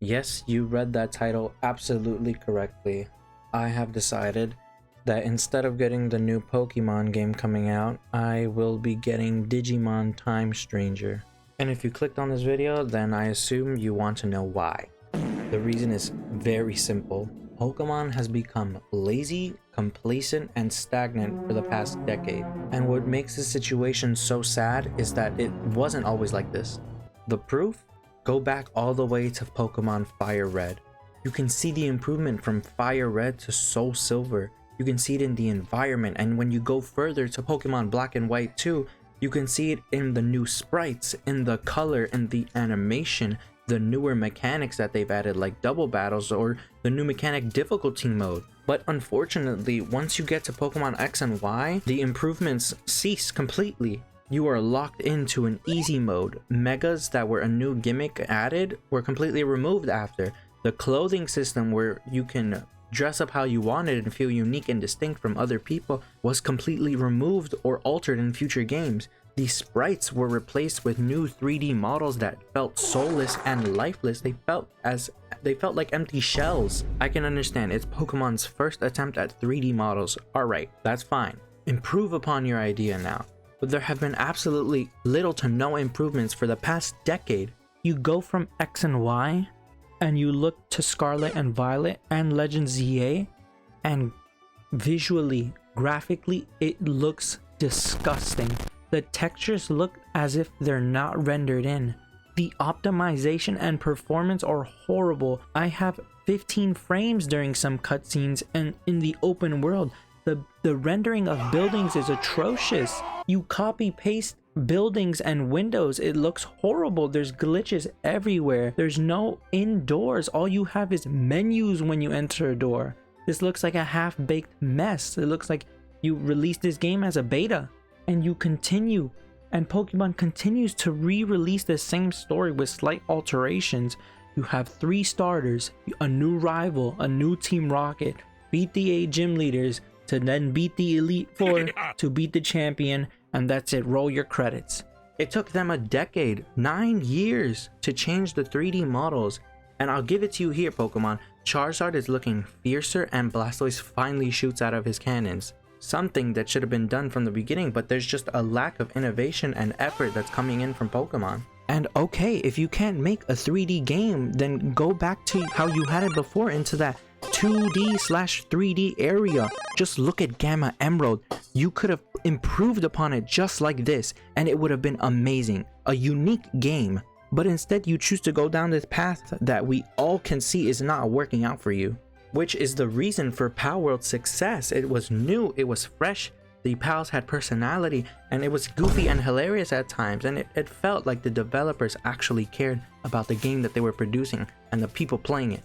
Yes, you read that title absolutely correctly. I have decided that instead of getting the new Pokemon game coming out, I will be getting Digimon Time Stranger. And if you clicked on this video, then I assume you want to know why. The reason is very simple. Pokemon has become lazy, complacent, and stagnant for the past decade. And what makes this situation so sad is that it wasn't always like this. The proof? Go back all the way to Pokemon Fire Red. You can see the improvement from Fire Red to Soul Silver. You can see it in the environment, and when you go further to Pokemon Black and White 2, you can see it in the new sprites, in the color, in the animation, the newer mechanics that they've added like double battles or the new mechanic difficulty mode. But unfortunately, once you get to Pokemon X and Y, the improvements cease completely. You are locked into an easy mode. Megas that were a new gimmick added were completely removed after. The clothing system where you can dress up how you wanted and feel unique and distinct from other people was completely removed or altered in future games. The sprites were replaced with new 3D models that felt soulless and lifeless. They felt like empty shells. I can understand it's Pokemon's first attempt at 3D models. Alright, that's fine. Improve upon your idea now. But there have been absolutely little to no improvements for the past decade. You go from X and Y, and you look to Scarlet and Violet and Legend ZA, and visually, graphically, it looks disgusting. The textures look as if they're not rendered in. The optimization and performance are horrible. I have 15 frames during some cutscenes, and in the open world, the rendering of buildings is atrocious. You copy paste buildings and windows, it looks horrible. There's glitches everywhere. There's no indoors. All you have is menus when you enter a door. This looks like a half-baked mess. It looks like you released this game as a beta and you continue, and Pokemon continues to re-release the same story with slight alterations. You have 3 starters, a new rival, a new Team Rocket, beat the 8 gym leaders, to then beat the Elite Four, to beat the champion, and that's it. Roll your credits. It took them a decade, 9 years, to change the 3D models. And I'll give it to you here, Pokemon. Charizard is looking fiercer and Blastoise finally shoots out of his cannons. Something that should have been done from the beginning, but there's just a lack of innovation and effort that's coming in from Pokemon. And okay, if you can't make a 3D game, then go back to how you had it before, into that 2D/3D area. Just look at Gamma Emerald. You could have improved upon it just like this, and it would have been amazing. A unique game. But instead you choose to go down this path that we all can see is not working out for you. Which is the reason for Palworld's success. It was new, it was fresh, the pals had personality, and it was goofy and hilarious at times, and it felt like the developers actually cared about the game that they were producing and the people playing it.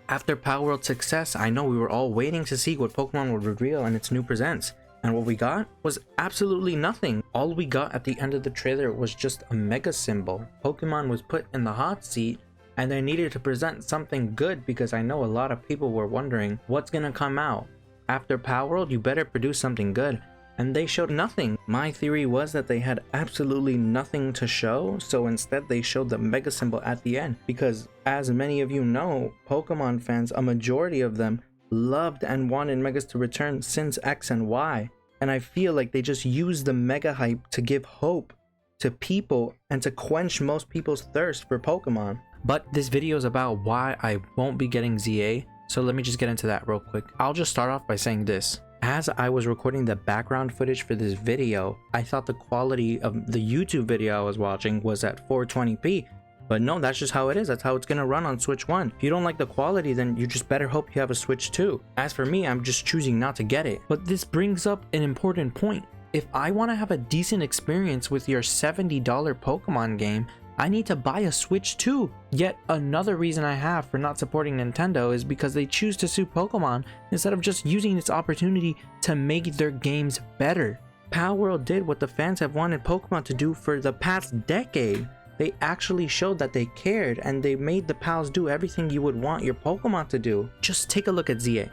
After Palworld's success, I know we were all waiting to see what Pokemon would reveal in its new presents, and what we got was absolutely nothing. All we got at the end of the trailer was just a mega symbol. Pokemon was put in the hot seat, and they needed to present something good because I know a lot of people were wondering what's gonna come out. After Palworld, you better produce something good. And they showed nothing. My theory was that they had absolutely nothing to show, so instead they showed the mega symbol at the end, because as many of you know, Pokemon fans, a majority of them, loved and wanted megas to return since X and Y, and I feel like they just used the mega hype to give hope to people and to quench most people's thirst for Pokemon. But this video is about why I won't be getting ZA, so let me just get into that real quick. I'll just start off by saying this. As I was recording the background footage for this video, I thought the quality of the YouTube video I was watching was at 420p. But no, that's just how it is. That's how it's gonna run on Switch 1. If you don't like the quality, then you just better hope you have a Switch 2. As for me, I'm just choosing not to get it. But this brings up an important point. If I want to have a decent experience with your $70 Pokemon game, I need to buy a Switch 2. Yet another reason I have for not supporting Nintendo is because they choose to sue Pokemon instead of just using this opportunity to make their games better. Palworld did what the fans have wanted Pokemon to do for the past decade. They actually showed that they cared, and they made the pals do everything you would want your Pokemon to do. Just take a look at ZA.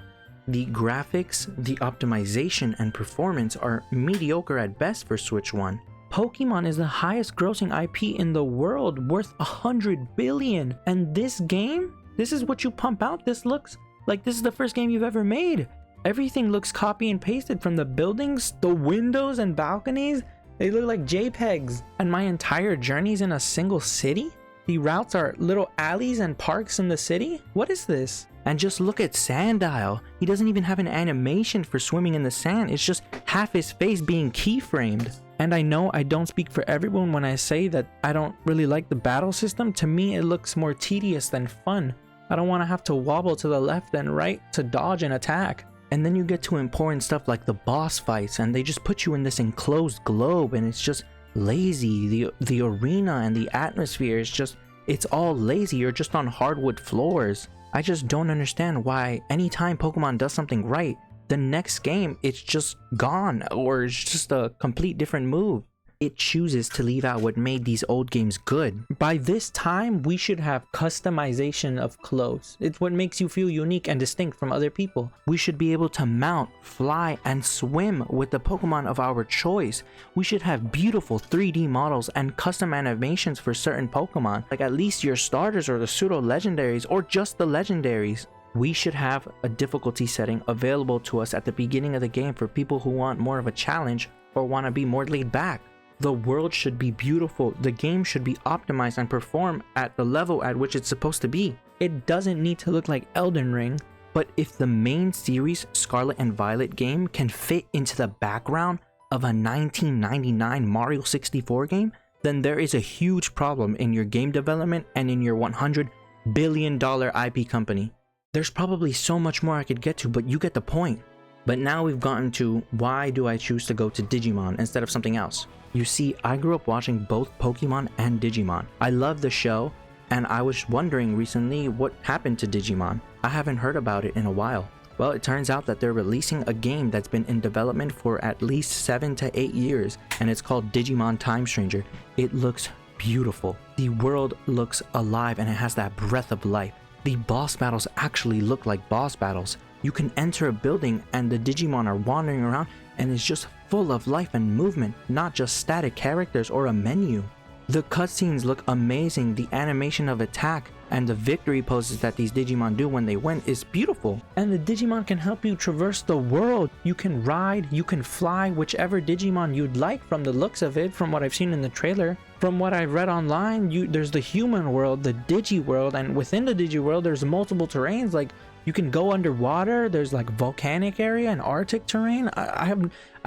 The graphics, the optimization, and performance are mediocre at best for Switch 1. Pokemon is the highest grossing IP in the world, worth 100 billion, and this game This is what you pump out. This looks like this is the first game you've ever made. Everything looks copy and pasted, from the buildings, the windows and balconies. They look like JPEGs. And my entire journey's in a single city? The routes are little alleys and parks in the city? What is this? And just look at Sandile. He doesn't even have an animation for swimming in the sand. It's just half his face being keyframed. And I know I don't speak for everyone when I say that I don't really like the battle system. To me, it looks more tedious than fun. I don't want to have to wobble to the left and right to dodge and attack. And then you get to important stuff like the boss fights, and they just put you in this enclosed globe, and it's just lazy. The arena and the atmosphere is just, it's all lazy. You're just on hardwood floors. I just don't understand why anytime Pokemon does something right, the next game it's just gone, or it's just a complete different move. It chooses to leave out what made these old games good. By this time, we should have customization of clothes. It's what makes you feel unique and distinct from other people. We should be able to mount, fly, and swim with the Pokemon of our choice. We should have beautiful 3D models and custom animations for certain Pokemon, like at least your starters or the pseudo legendaries or just the legendaries. We should have a difficulty setting available to us at the beginning of the game for people who want more of a challenge or want to be more laid back. The world should be beautiful. The game should be optimized and perform at the level at which it's supposed to be. It doesn't need to look like Elden Ring, but if the main series Scarlet and Violet game can fit into the background of a 1999 Mario 64 game, then there is a huge problem in your game development and in your $100 billion IP company. There's probably so much more I could get to, but you get the point. But now we've gotten to why do I choose to go to Digimon instead of something else? You see, I grew up watching both Pokemon and Digimon. I love the show, and I was wondering recently what happened to Digimon. I haven't heard about it in a while. Well, it turns out that they're releasing a game that's been in development for at least 7 to 8 years, and it's called Digimon Time Stranger. It looks beautiful. The world looks alive, and it has that breath of life. The boss battles actually look like boss battles. You can enter a building and the Digimon are wandering around, and it's just full of life and movement, not just static characters or a menu. The cutscenes look amazing. The animation of attack and the victory poses that these Digimon do when they win is beautiful. And the Digimon can help you traverse the world. You can ride, you can fly, whichever Digimon you'd like from the looks of it, from what I've seen in the trailer. From what I've read online, there's the human world, the Digi world, and within the Digi world there's multiple terrains. Like, you can go underwater, there's like volcanic area and Arctic terrain. I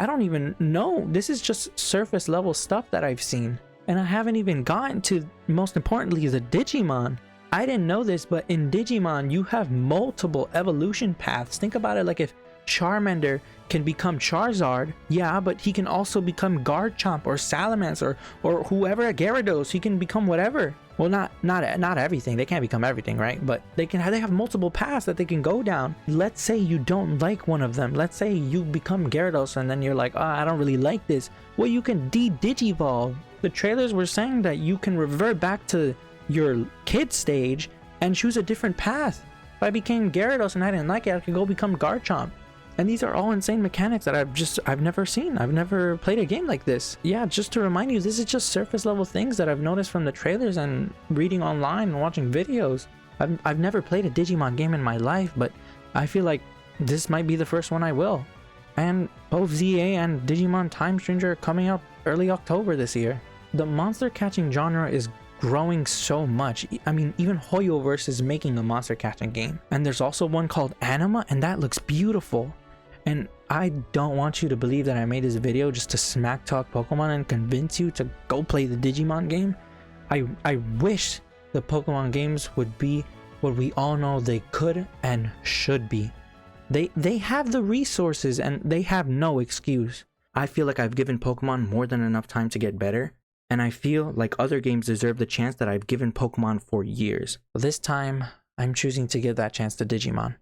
don't even know. This is just surface level stuff that I've seen. And I haven't even gotten to, most importantly, the Digimon. I didn't know this, but in Digimon, you have multiple evolution paths. Think about it like if Charmander can become Charizard, yeah, but he can also become Garchomp or Salamence or whoever, Gyarados. He can become whatever. Well, not everything. They can't become everything, right? But they have multiple paths that they can go down. Let's say you don't like one of them. Let's say you become Gyarados and then you're like, I don't really like this. Well, you can de-digivolve. The trailers were saying that you can revert back to your kid stage and choose a different path. If I became Gyarados and I didn't like it, I could go become Garchomp. And these are all insane mechanics that I've never seen. I've never played a game like this. Yeah, just to remind you, this is just surface level things that I've noticed from the trailers and reading online and watching videos. I've never played a Digimon game in my life, but I feel like this might be the first one I will. And both ZA and Digimon Time Stranger are coming out early October this year. The monster catching genre is growing so much. I mean, even Hoyoverse is making a monster catching game. And there's also one called Anima, and that looks beautiful. And I don't want you to believe that I made this video just to smack talk Pokemon and convince you to go play the Digimon game. I wish the Pokemon games would be what we all know they could and should be. They have the resources and they have no excuse. I feel like I've given Pokemon more than enough time to get better, and I feel like other games deserve the chance that I've given Pokemon for years. This time, I'm choosing to give that chance to Digimon.